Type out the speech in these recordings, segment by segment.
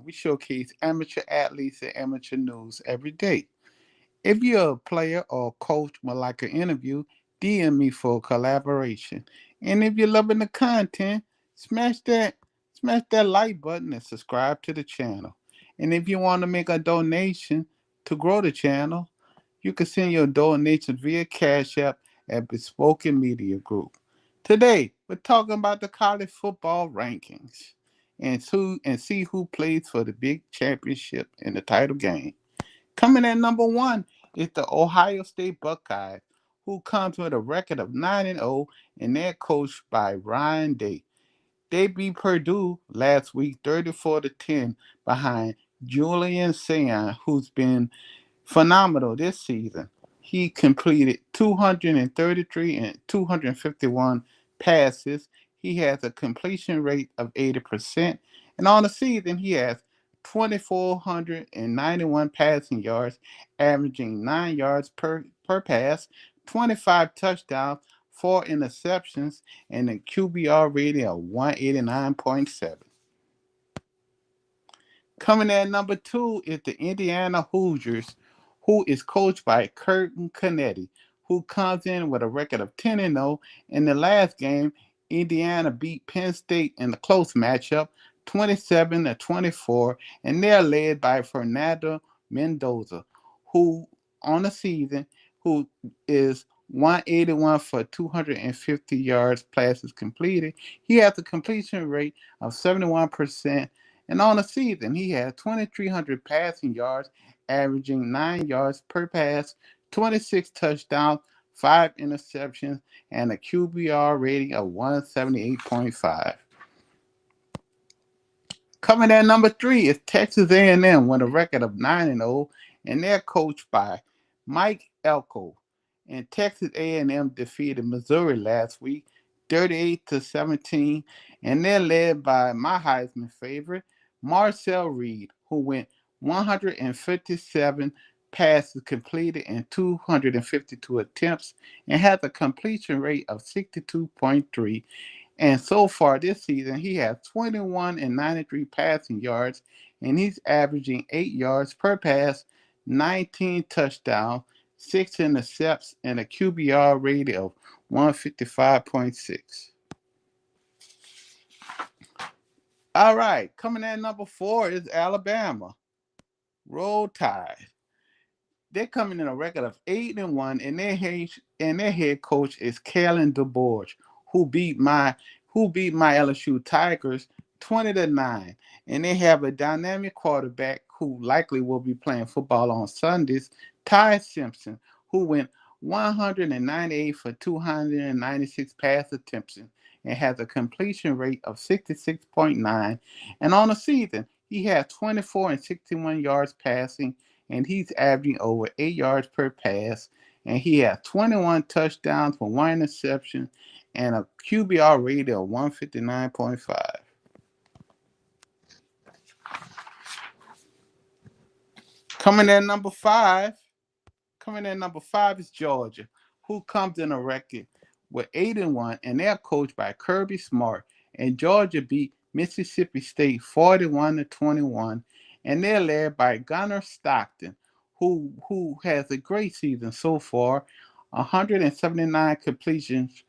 We showcase amateur athletes and amateur news every day. If you're a player or coach would like an interview, DM me for collaboration. And if you're loving the content, smash that smash that like button and subscribe to the channel. And if you want to make a donation to grow the channel, you can send your donation via Cash App at Bespoken Media Group. Today, we're talking about the college football rankings and see who plays for the big championship in the title game. Coming at number one is the Ohio State Buckeyes, who comes with a record of 9-0 and they're coached by Ryan Day. They beat Purdue last week 34 to 10 behind Julian Sayin, who's been phenomenal this season. He completed 233 and 251 passes. He has a completion rate of 80%. And on the season, he has 2,491 passing yards, averaging 9 yards per pass, 25 touchdowns, 4 interceptions, and a QBR rating of 189.7. Coming at number two is the Indiana Hoosiers, who is coached by Curtin Canetti, who comes in with a record of 10-0. In the last game, Indiana beat Penn State in a close matchup, 27 to 24, and they're led by Fernando Mendoza, who on the season who is 181 for 250 yards passes completed. He has a completion rate of 71%. And on the season, he had 2,300 passing yards, averaging 9 yards per pass, 26 touchdowns, 5 interceptions, and a QBR rating of 178.5. Coming at number three is Texas A&M with a record of 9-0, and they're coached by Mike Elko. And Texas A&M defeated Missouri last week, 38 to 17, and they're led by my Heisman favorite, Marcel Reed, who went 157 passes completed in 252 attempts and has a completion rate of 62.3. And so far this season, he has 21 and 93 passing yards, and he's averaging 8 yards per pass, 19 touchdowns, 6 intercepts, and a QBR rating of 155.6. All right, coming in number four is Alabama. Roll Tide. They're coming in a record of 8-1, and their head coach is Kalen DeBoer, who beat my LSU Tigers 20-9. And they have a dynamic quarterback who likely will be playing football on Sundays, Ty Simpson, who went 198 for 296 pass attempts and has a completion rate of 66.9. And on the season, he has 24 and 61 yards passing, and he's averaging over 8 yards per pass. And he has 21 touchdowns for 1 interception and a QBR rating of 159.5. Coming in number five, Coming in number five is Georgia, who comes in a record with 8-1, and they're coached by Kirby Smart. And Georgia beat Mississippi State 41 to 21, and they're led by Gunnar Stockton, who has a great season so far, 179 completions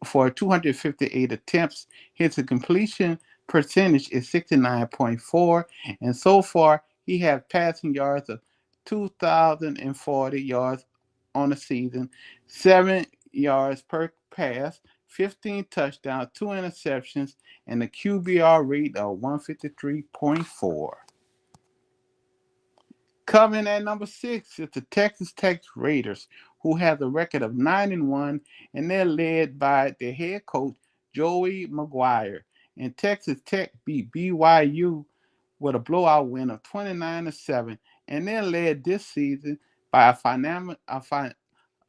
for 258 attempts. His completion percentage is 69.4, and so far he has passing yards of 2,040 yards on the season, 7 yards per pass, 15 touchdowns, 2 interceptions, and a QBR rate of 153.4. Coming at number six is the Texas Tech Raiders, who have a record of 9-1, and they're led by their head coach Joey McGuire. And Texas Tech beat BYU with a blowout win of 29-7, and they're led this season by a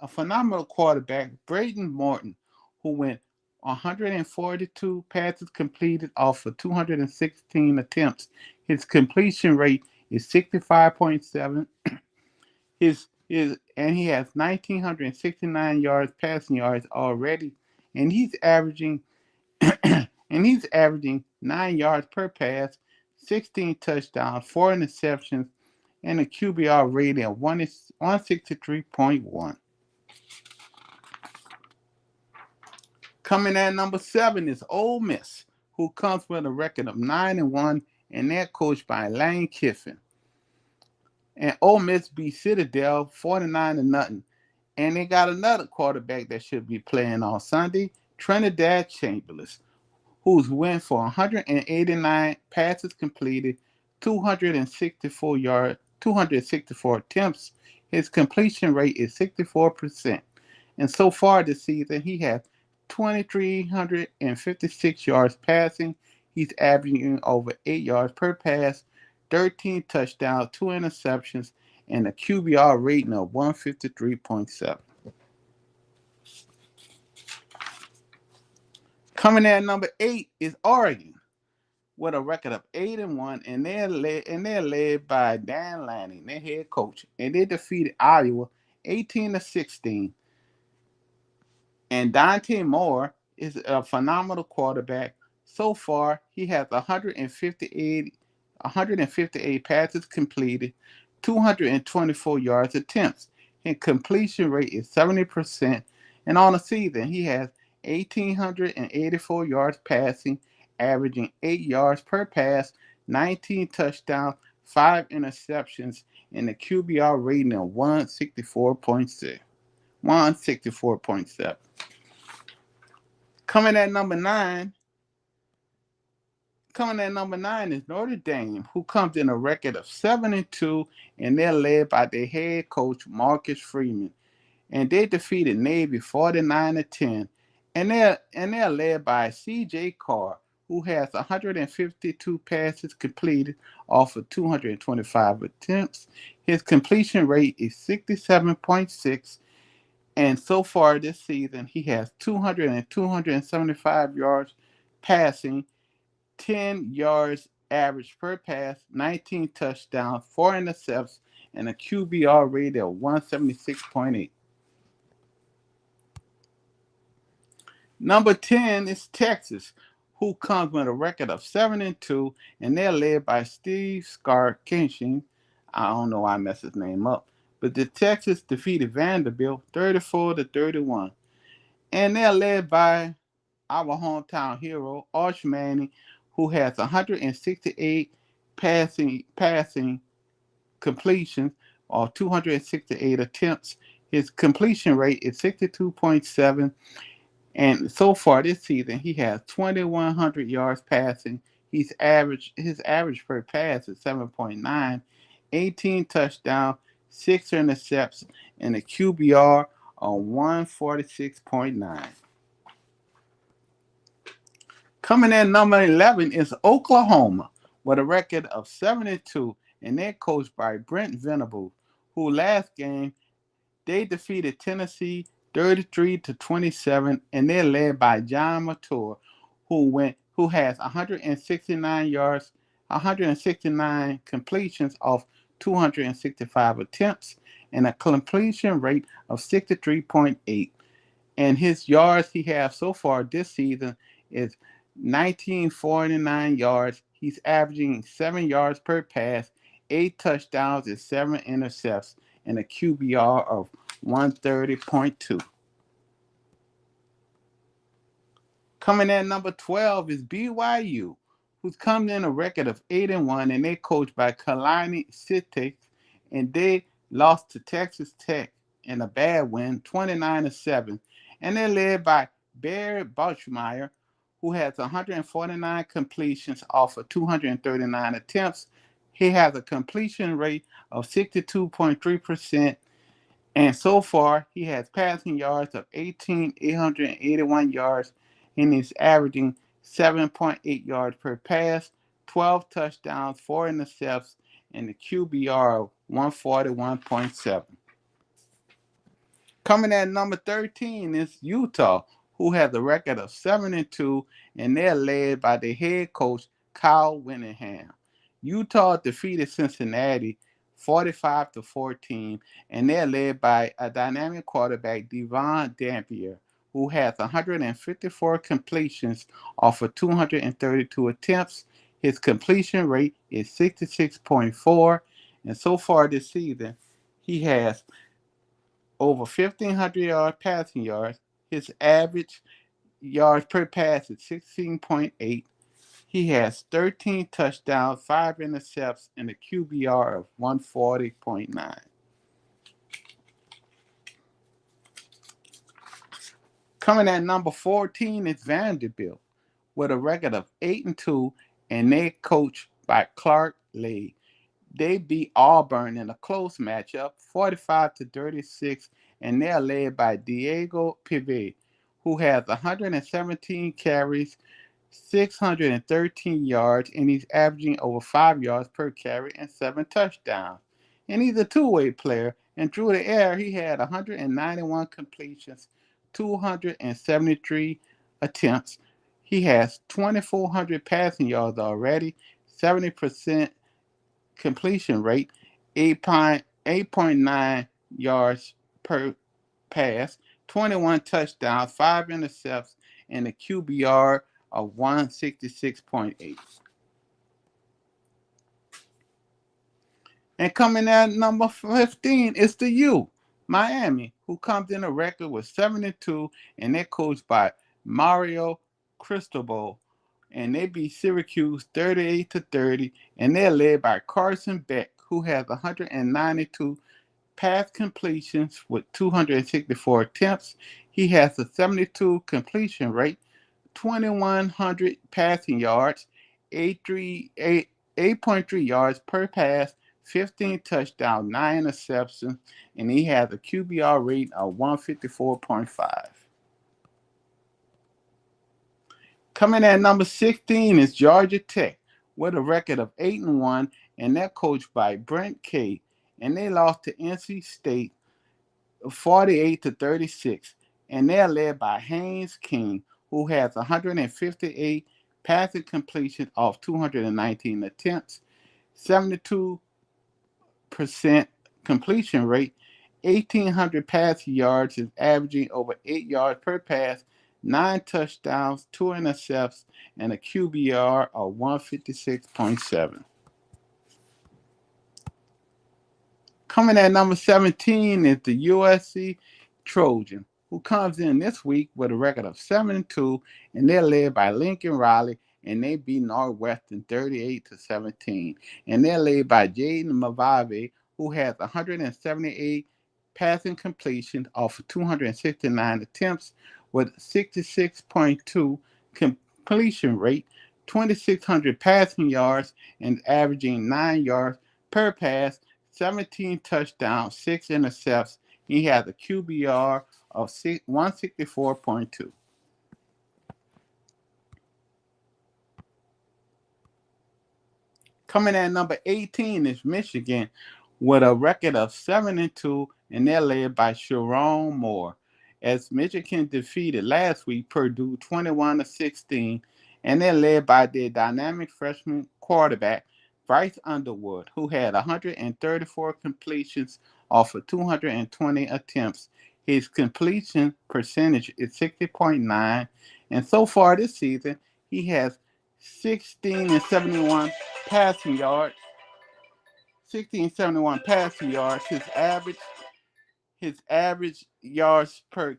phenomenal quarterback, Braden Morton, who went 142 passes completed off of 216 attempts. His completion rate is 65.7. And he has 1,969 yards passing yards already, and he's averaging 9 yards per pass, 16 touchdowns, 4 interceptions, and a QBR rating of 163.1. Coming at number 7 is Ole Miss, who comes with a record of 9-1, and they're coached by Lane Kiffin. And Ole Miss beat Citadel 49-0. And they got another quarterback that should be playing on Sunday, Trinidad Chambers, who's went for 189 passes completed, 264 yards, 264 attempts. His completion rate is 64%. And so far this season, he has 2,356 yards passing. He's averaging over 8 yards per pass, 13 touchdowns, 2 interceptions, and a QBR rating of 153.7. Coming in at number 8 is Oregon with a record of 8-1, and they're led by Dan Lanning, their head coach, and they defeated Iowa 18-16. And Dante Moore is a phenomenal quarterback. So far, he has 158 passes completed, 224 yards attempts. His completion rate is 70%. And on the season, he has 1,884 yards passing, averaging 8 yards per pass, 19 touchdowns, 5 interceptions, and a QBR rating of 164.6. 164.7. Coming at number 9, is Notre Dame, who comes in a record of 7-2, and they're led by their head coach Marcus Freeman. And they defeated Navy 49-10. And they're led by C.J. Carr, who has 152 passes completed off of 225 attempts. His completion rate is 67.6. And so far this season, he has 200 and 275 yards passing, 10 yards average per pass, 19 touchdowns, 4 interceptions, and a QBR rating of 176.8. Number 10 is Texas, who comes with a record of 7-2, and they're led by Steve Skarkinshin. I don't know why I messed his name up. But the Texas defeated Vanderbilt 34-31. And they're led by our hometown hero, Arch Manning, who has 168 passing completions or 268 attempts. His completion rate is 62.7. And so far this season, he has 2,100 yards passing. His average per pass is 7.9, 18 touchdowns, 6 interceptions, and a QBR of 146.9. Coming in number 11 is Oklahoma with a record of 7-2, and they're coached by Brent Venables, who last game they defeated Tennessee 33-27, and they're led by John Mature, who has 169 yards, 169 completions of 265 attempts, and a completion rate of 63.8. And his yards he has so far this season is 1949 yards. He's averaging 7 yards per pass, 8 touchdowns, and 7 intercepts, and a QBR of 130.2. Coming in number 12 is BYU, who's coming in a record of 8-1, and they're coached by Kalani Sittek, and they lost to Texas Tech in a bad win, 29-7. And they're led by Barry Bauchmeyer, who has 149 completions off of 239 attempts. He has a completion rate of 62.3%. And so far, he has passing yards of 18,881 yards, and he's averaging 7.8 yards per pass, 12 touchdowns, 4 interceptions, and a QBR of 141.7. Coming at number 13 is Utah, who has a record of 7-2, and they're led by the head coach Kyle Whittingham. Utah defeated Cincinnati 45-14, and they're led by a dynamic quarterback, Devon Dampier, who has 154 completions off of 232 attempts. His completion rate is 66.4, and so far this season, he has over 1,500 yards passing yards. His average yards per pass is 16.8. He has 13 touchdowns, 5 intercepts, and a QBR of 140.9. Coming at number 14 is Vanderbilt with a record of 8-2, and they're coached by Clark Lee. They beat Auburn in a close matchup, 45-36, and they're led by Diego Pive, who has 117 carries, 613 yards, and he's averaging over 5 yards per carry and 7 touchdowns. And he's a two-way player, and through the air, he had 191 completions, 273 attempts. He has 2,400 passing yards already, 70% completion rate, 8.9 yards per pass, 21 touchdowns, 5 intercepts, and a QBR of 166.8. And coming at number 15 is the U, Miami, who comes in a record with 72, and they're coached by Mario Cristobal. And they beat Syracuse 38-30, and they're led by Carson Beck, who has 192 pass completions with 264 attempts. He has a 72 completion rate, 2,100 passing yards, 8.3 yards per pass, 15 touchdowns, 9 interceptions, and he has a QBR rate of 154.5. Coming at number 16 is Georgia Tech with a record of 8-1, and they're coached by Brent Kay, and they lost to NC State 48-36, and they're led by Haynes King, who has 158 passing completions off 219 attempts, 72% completion rate, 1,800 passing yards, is averaging over 8 yards per pass, 9 touchdowns, 2 intercepts, and a QBR of 156.7. Coming at number 17 is the USC Trojan, who comes in this week with a record of 7-2, and they're led by Lincoln Riley, and they beat Northwestern 38-17. And they're led by Jaden Mavave, who has 178 passing completions off of 269 attempts with 66.2 completion rate, 2,600 passing yards, and averaging 9 yards per pass, 17 touchdowns, 6 intercepts. He has a QBR of 164.2. Coming at number 18 is Michigan with a record of 7-2, and they're led by Sharon Moore. As Michigan defeated last week Purdue 21-16, and they're led by their dynamic freshman quarterback Bryce Underwood, who had 134 completions off of 220 attempts. His completion percentage is 60.9, and so far this season, he has 16 and 71 passing yards, 1671 passing yards. His average yards per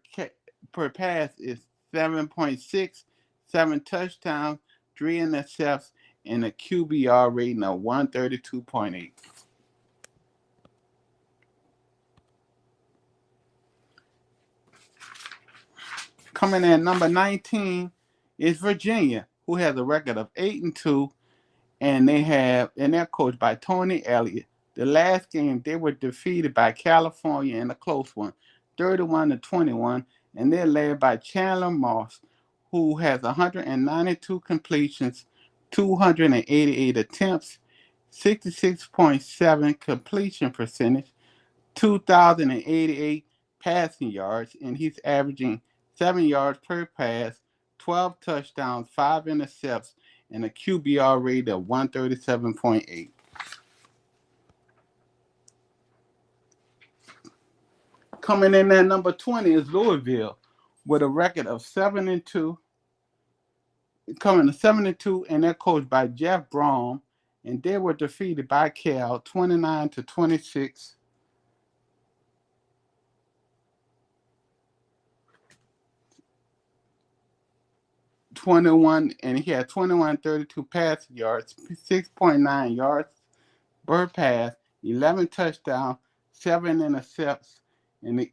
pass is 7.6, 7 touchdowns, 3 intercepts, and a QBR rating of 132.8. Coming in number 19 is Virginia, who has a record of 8-2, and they're coached by Tony Elliott. The last game they were defeated by California in a close one, 31-21, and they're led by Chandler Moss, who has 192 completions, 288 attempts, 66.7 completion percentage, 2,088 passing yards, and he's averaging 7 yards per pass, 12 touchdowns, 5 intercepts, and a QBR rate of 137.8. Coming in at number 20 is Louisville with a record of 7-2, coming to 72, and they're coached by Jeff Brom, and they were defeated by Cal 29-26. 21, and he had 2132 passing yards, 6.9 yards per pass, 11 touchdowns, 7 intercepts, and a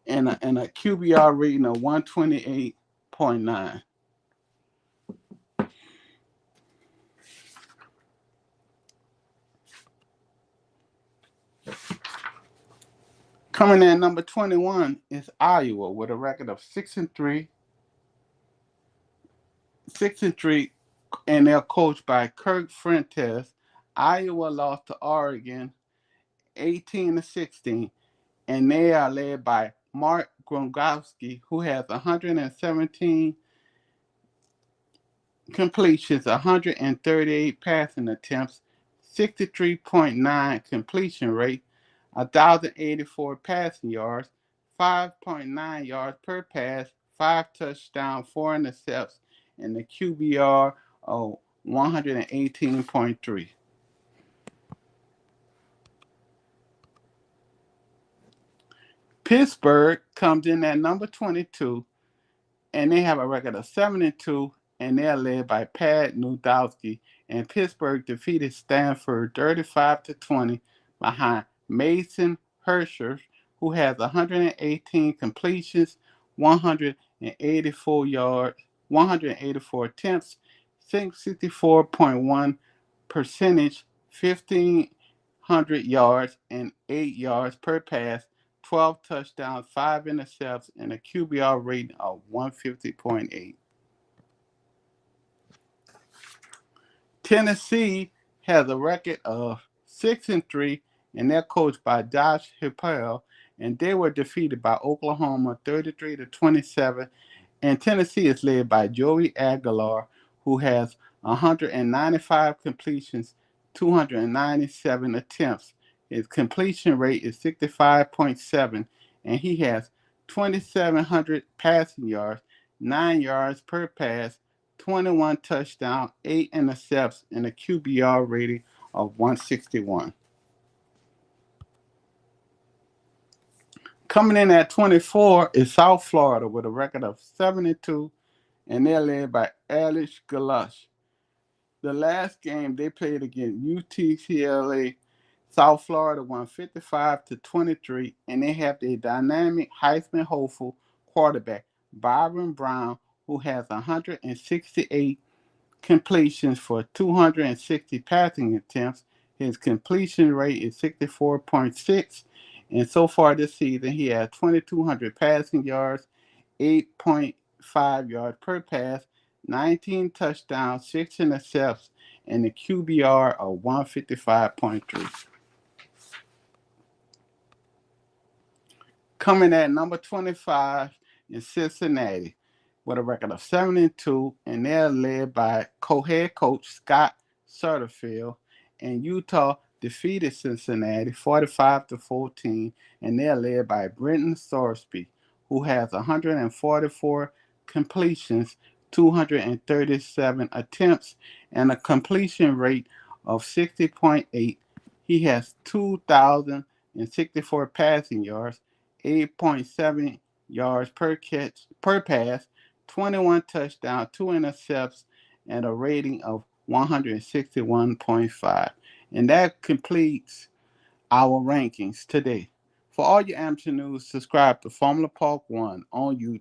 QBR rating of 128.9. Coming in number 21 is Iowa with a record of 6-3, 6-3, and they're coached by Kirk Fuentes. Iowa lost to Oregon 18-16, and they are led by Mark Gronkowski, who has 117 completions, 138 passing attempts, 63.9 completion rate, 1,084 passing yards, 5.9 yards per pass, 5 touchdowns, 4 intercepts, and the QBR of 118.3. Pittsburgh comes in at number 22, and they have a record of 7-2, and they're led by Pat Nudowski. And Pittsburgh defeated Stanford 35-20 behind Mason Hersher, who has 118 completions, 184 yards, 184 attempts, 64.1 percentage, 1,500 yards, and 8 yards per pass, 12 touchdowns, 5 intercepts, and a QBR rating of 150.8. Tennessee has a record of 6-3, and they're coached by Josh Heupel, and they were defeated by Oklahoma 33-27. And Tennessee is led by Joey Aguilar, who has 195 completions, 297 attempts. His completion rate is 65.7, and he has 2,700 passing yards, 9 yards per pass, 21 touchdowns, 8 intercepts, and a QBR rating of 161. Coming in at 24 is South Florida with a record of 72, and they're led by Alex Galush. The last game they played against UTCLA, South Florida won 55-23, and they have their dynamic Heisman hopeful quarterback Byron Brown, who has 168 completions for 260 passing attempts. His completion rate is 64.6, and so far this season he has 2,200 passing yards, 8.5 yards per pass, 19 touchdowns, 6 intercepts, and a QBR of 155.3. Coming at number 25 is Cincinnati with a record of 7-2, and they're led by co-head coach Scott Satterfield. And Utah defeated Cincinnati 45-14, and they're led by Brenton Thorsby, who has 144 completions, 237 attempts, and a completion rate of 60.8. He has 2,064 passing yards, 8.7 yards per catch per pass, 21 touchdowns, 2 intercepts, and a rating of 161.5. And that completes our rankings today. For all your amateur news, subscribe to Formula Park 1 on YouTube.